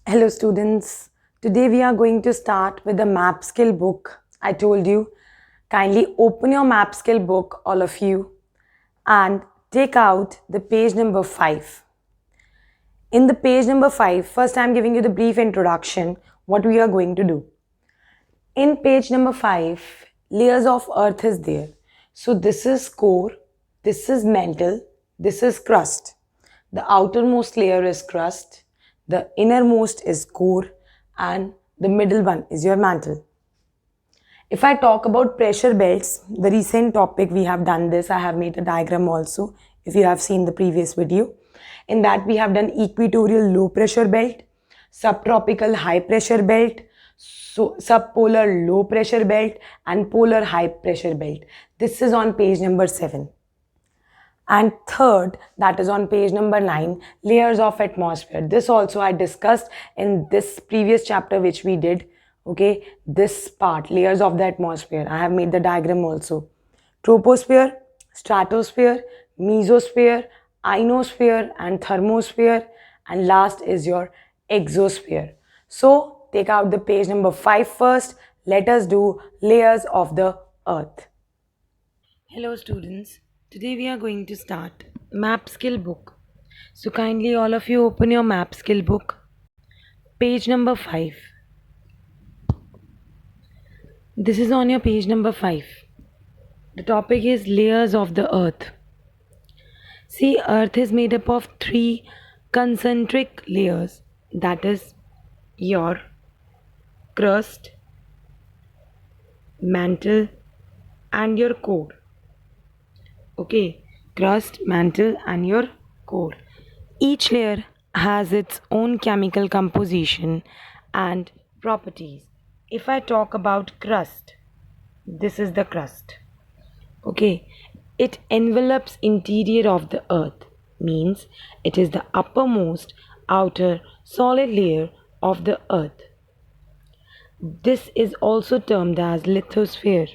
Hello students, today we are going to start with the map skill book. I told you, kindly open your map skill book, all of you, and take out the page number 5. In the page number 5, first I am giving you the brief introduction, what we are going to do. In page number 5, layers of earth is there. So this is core, this is mantle, this is crust. The outermost layer is crust, the innermost is core, and the middle one is your mantle. If I talk about pressure belts, the recent topic we have done this, I have made a diagram also if you have seen the previous video. In that we have done equatorial low pressure belt, subtropical high pressure belt, subpolar low pressure belt and polar high pressure belt. This is on page number 7. And third, that is on page number 9, layers of atmosphere. This also I discussed in this previous chapter which we did. Okay, this part, layers of the atmosphere. I have made the diagram also. Troposphere, stratosphere, mesosphere, ionosphere and thermosphere, and last is your exosphere. So take out the page number 5 first. Let us do layers of the earth. Hello students, today we are going to start map skill book. So kindly all of you open your map skill book, page number 5. This is on your page number 5. The topic is layers of the earth. See, earth is made up of 3 concentric layers, that is your crust, mantle and your core. Okay, crust, mantle and your core. Each layer has its own chemical composition and properties. If I talk about crust, this is the crust. Okay, it envelops interior of the earth, means it is the uppermost outer solid layer of the earth. This is also termed as lithosphere.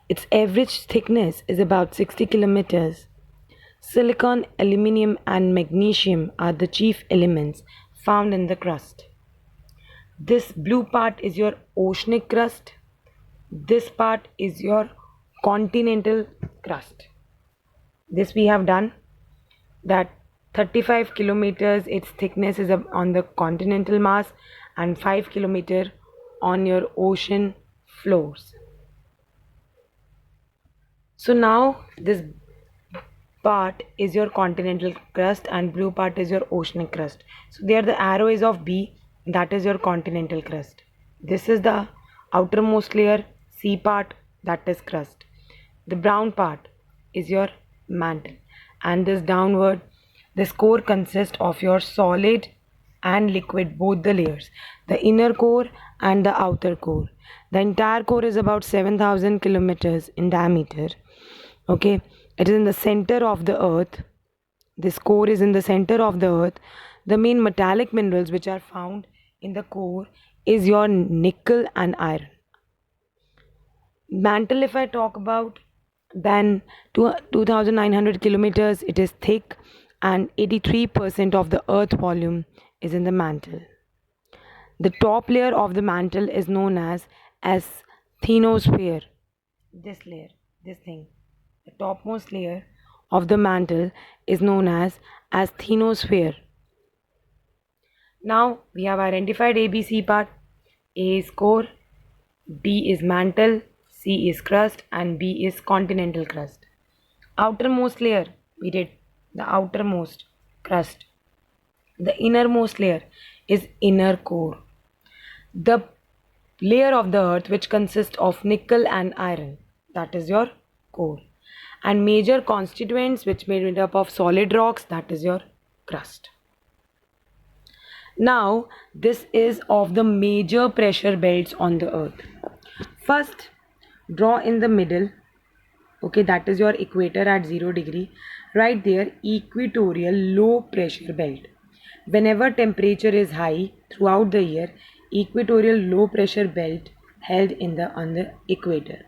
Its average thickness is about 60 kilometers. Silicon, aluminum and magnesium are the chief elements found in the crust. This blue part is your oceanic crust. This part is your continental crust. This we have done that 35 kilometers its thickness is on the continental mass and 5 kilometer on your ocean floors. So now this part is your continental crust and blue part is your oceanic crust. So there the arrow is of B, that is your continental crust. This is the outermost layer, C part, that is crust. The brown part is your mantle, and this downward, this core consists of your solid and liquid, both the layers, the inner core and the outer core. The entire core is about 7,000 kilometers in diameter. Okay, it is in the center of the earth. This core is in the center of the earth. The main metallic minerals which are found in the core is your nickel and iron. Mantle, if I talk about, then 2,900 kilometers, it is thick, and 83% of the earth volume is in the mantle. The top layer of the mantle is known as asthenosphere. This layer, this thing, the topmost layer of the mantle is known as asthenosphere. Now we have identified ABC part. A is core, B is mantle, C is crust and B is continental crust. Outermost layer, we did the outermost crust. The innermost layer is inner core. The layer of the earth which consists of nickel and iron, that is your core. And major constituents which made up of solid rocks, that is your crust. Now this is of the major pressure belts on the earth. First, draw in the middle, okay, that is your equator at 0 degree. Right there, equatorial low pressure belt. Whenever temperature is high throughout the year, equatorial low pressure belt held on the equator.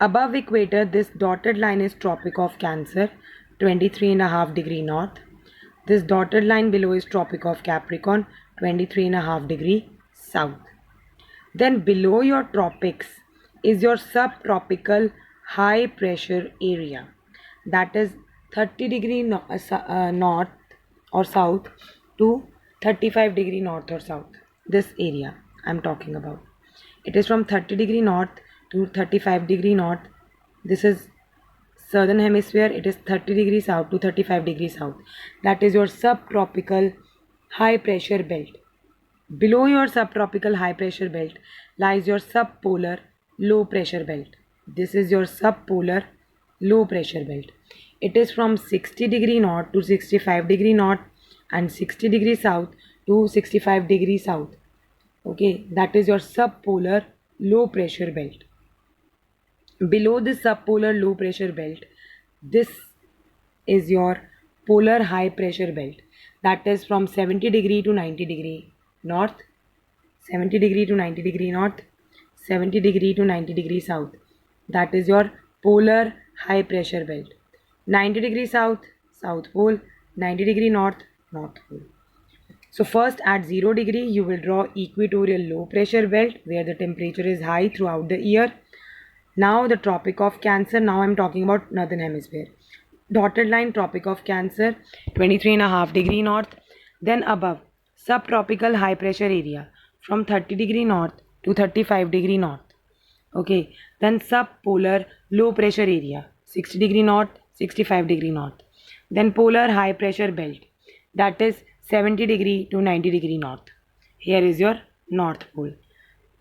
Above equator, this dotted line is Tropic of Cancer, 23.5 degree north. This dotted line below is Tropic of Capricorn, 23.5 degree south. Then below your tropics is your subtropical high pressure area, that is 30 degree north or south to 35 degree north or south. This area I'm talking about. It is from 30 degree north to 35 degree north. This is southern hemisphere. It is 30 degrees south to 35 degrees south. That is your subtropical high pressure belt. Below your subtropical high pressure belt lies your subpolar low pressure belt. This is your subpolar low pressure belt. It is from 60 degree north to 65 degree north and 60 degree south to 65 degree south. Okay, that is your subpolar low pressure belt. Below this subpolar low pressure belt, this is your polar high pressure belt. That is from 70 degree to 90 degree north, 70 degree to 90 degree north, 70 degree to 90 degree south. That is your polar high pressure belt. 90 degree south, south pole, 90 degree north, north pole. So first at 0 degree you will draw equatorial low pressure belt where the temperature is high throughout the year. Now the Tropic of Cancer. Now I'm talking about northern hemisphere. Dotted line Tropic of Cancer, 23.5 degree north. Then above subtropical high pressure area from 30 degree north to 35 degree north. Okay, then subpolar low pressure area 60 degree north, 65 degree north. Then polar high pressure belt, that is 70 degree to 90 degree north. Here is your north pole,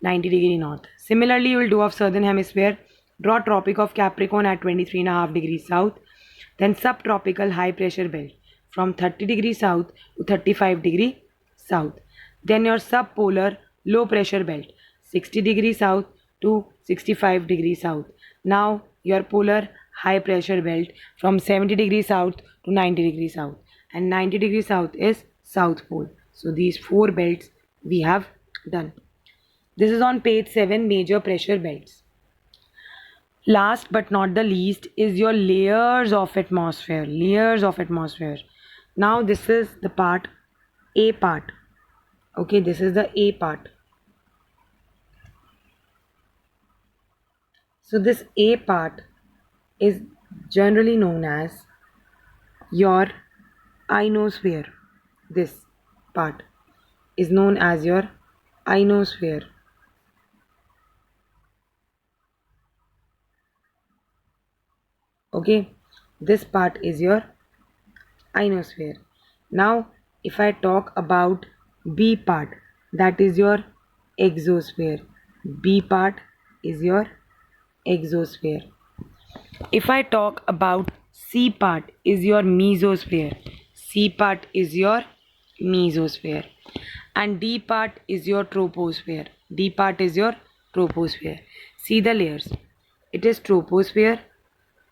90 degree north. Similarly, you will do of southern hemisphere. Draw Tropic of Capricorn at 23.5 degrees south. Then subtropical high pressure belt from 30 degrees south to 35 degree south. Then your subpolar low pressure belt 60 degrees south to 65 degrees south. Now your polar high pressure belt from 70 degrees south to 90 degrees south, and 90 degrees south is south pole. So these four belts we have done. This is on page 7, major pressure belts. Last but not the least is your layers of atmosphere. Layers of atmosphere. Now this is the part, A part. Okay, this is the A part. So this A part is generally known as your ionosphere. This part is known as your ionosphere. Okay, this part is your ionosphere. Now if I talk about B part, that is your exosphere. B part is your exosphere. If I talk about C part, is your mesosphere. C part is your mesosphere. And D part is your troposphere. D part is your troposphere. See the layers. It is troposphere,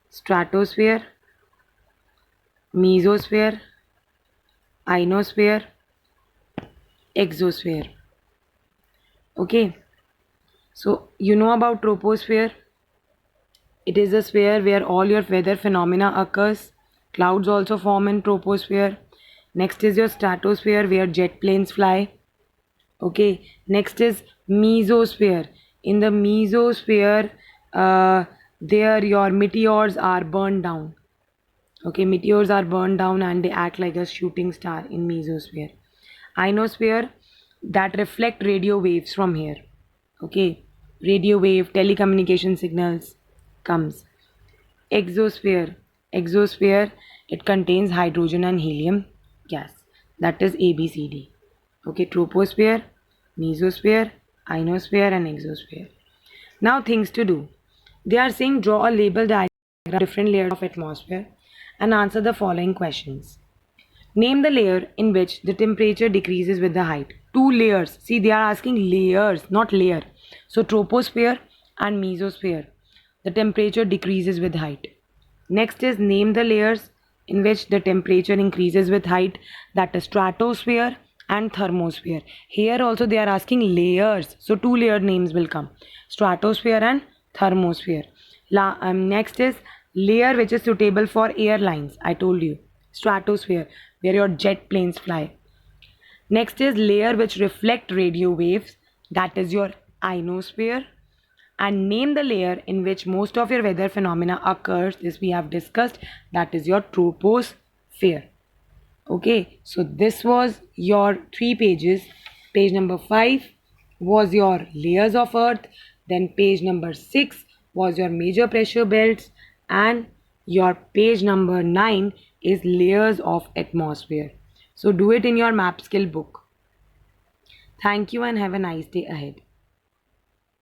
stratosphere, mesosphere, ionosphere, exosphere. Okay, so you know about troposphere. It is a sphere where all your weather phenomena occurs. Clouds also form in troposphere. Next is your stratosphere where jet planes fly. Okay, next is mesosphere. In the mesosphere, there your meteors are burned down. Okay, meteors are burned down and they act like a shooting star in mesosphere. Ionosphere, that reflect radio waves from here. Okay, radio wave, telecommunication signals comes. Exosphere, exosphere, it contains hydrogen and helium gas. That is ABCD. Okay, troposphere, mesosphere, ionosphere and exosphere. Now things to do. They are saying draw a label diagram of different layers of atmosphere and answer the following questions. Name the layer in which the temperature decreases with the height. Two layers. See, they are asking layers, not layer. So troposphere and mesosphere. The temperature decreases with height. Next is name the layers in which the temperature increases with height. That is stratosphere and thermosphere. Here also they are asking layers. So two layer names will come. Stratosphere and thermosphere. Next is layer which is suitable for airlines. I told you. Stratosphere. where your jet planes fly. Next is layer which reflect radio waves, that is your ionosphere. And name the layer in which most of your weather phenomena occurs. This we have discussed, that is your troposphere. Okay, so this was your 3 pages. Page number 5 was your layers of earth, then page number 6 was your major pressure belts, and your page number 9 is layers of atmosphere. So do it in your map skill book. Thank you and have a nice day ahead.